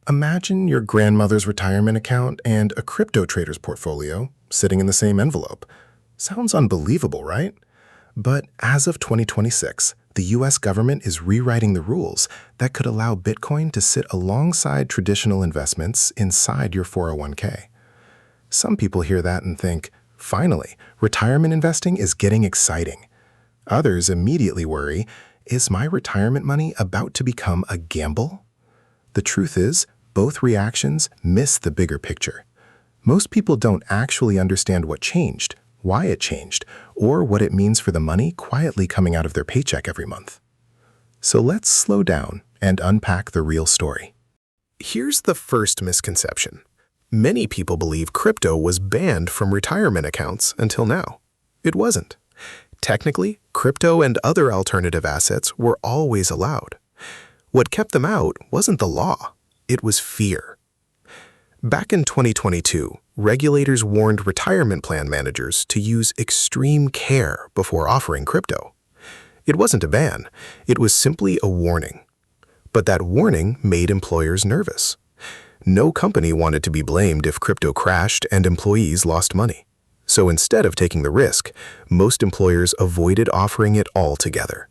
Imagine your grandmother's retirement account and a crypto trader's portfolio sitting in the same envelope. Sounds unbelievable, right? But as of 2026, the US government is rewriting the rules that could allow Bitcoin to sit alongside traditional investments inside your 401k. Some people hear that and think, finally, retirement investing is getting exciting. Others immediately worry, is my retirement money about to become a gamble? The truth is, both reactions miss the bigger picture. Most people don't actually understand what changed, why it changed, or what it means for the money quietly coming out of their paycheck every month. So let's slow down and unpack the real story. Here's the first misconception. Many people believe crypto was banned from retirement accounts until now. It wasn't. Technically, crypto and other alternative assets were always allowed. What kept them out wasn't the law, it was fear. Back in 2022, regulators warned retirement plan managers to use extreme care before offering crypto. It wasn't a ban, it was simply a warning. But that warning made employers nervous. No company wanted to be blamed if crypto crashed and employees lost money. So instead of taking the risk, most employers avoided offering it altogether.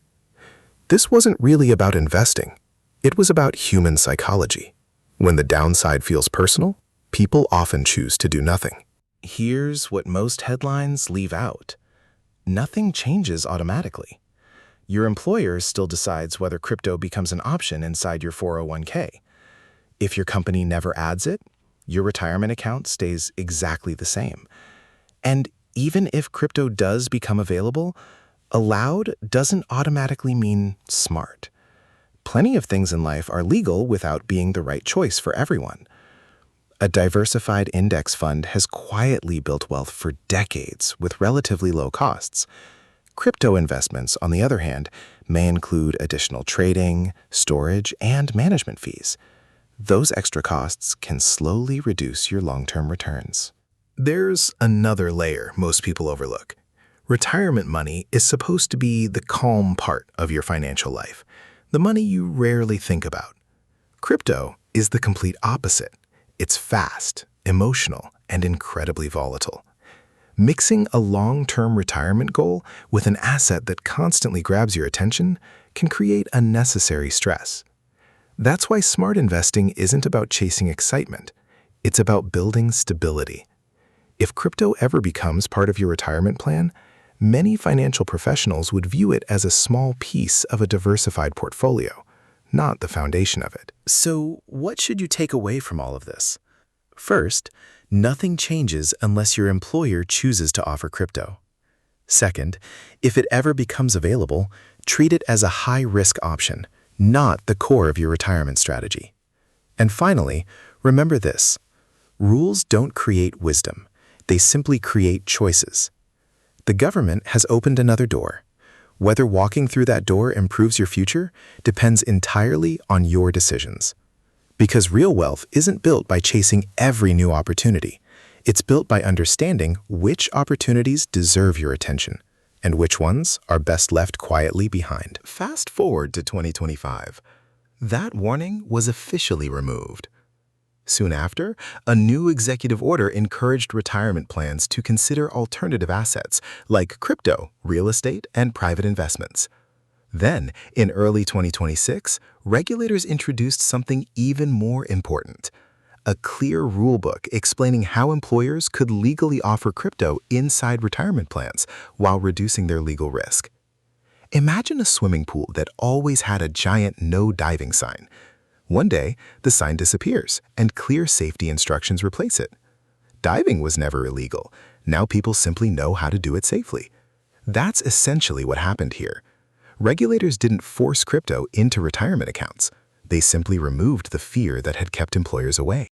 This wasn't really about investing. It was about human psychology. When the downside feels personal, people often choose to do nothing. Here's what most headlines leave out. Nothing changes automatically. Your employer still decides whether crypto becomes an option inside your 401k. If your company never adds it, your retirement account stays exactly the same. And even if crypto does become available, allowed doesn't automatically mean smart. Plenty of things in life are legal without being the right choice for everyone. A diversified index fund has quietly built wealth for decades with relatively low costs. Crypto investments, on the other hand, may include additional trading, storage, and management fees. Those extra costs can slowly reduce your long-term returns. There's another layer most people overlook. Retirement money is supposed to be the calm part of your financial life, the money you rarely think about. Crypto is the complete opposite. It's fast, emotional, and incredibly volatile. Mixing a long-term retirement goal with an asset that constantly grabs your attention can create unnecessary stress. That's why smart investing isn't about chasing excitement. It's about building stability. If crypto ever becomes part of your retirement plan, many financial professionals would view it as a small piece of a diversified portfolio, not the foundation of it. So, what should you take away from all of this? First, nothing changes unless your employer chooses to offer crypto. Second, if it ever becomes available, treat it as a high-risk option, not the core of your retirement strategy. And finally, remember this: rules don't create wisdom, they simply create choices. The government has opened another door. Whether walking through that door improves your future depends entirely on your decisions. Because real wealth isn't built by chasing every new opportunity. It's built by understanding which opportunities deserve your attention and which ones are best left quietly behind. Fast forward to 2025. That warning was officially removed. Soon after, a new executive order encouraged retirement plans to consider alternative assets like crypto, real estate, and private investments. Then, in early 2026, regulators introduced something even more important: a clear rulebook explaining how employers could legally offer crypto inside retirement plans while reducing their legal risk. Imagine a swimming pool that always had a giant no diving sign. One day, the sign disappears and clear safety instructions replace it. Diving was never illegal. Now people simply know how to do it safely. That's essentially what happened here. Regulators didn't force crypto into retirement accounts. They simply removed the fear that had kept employers away.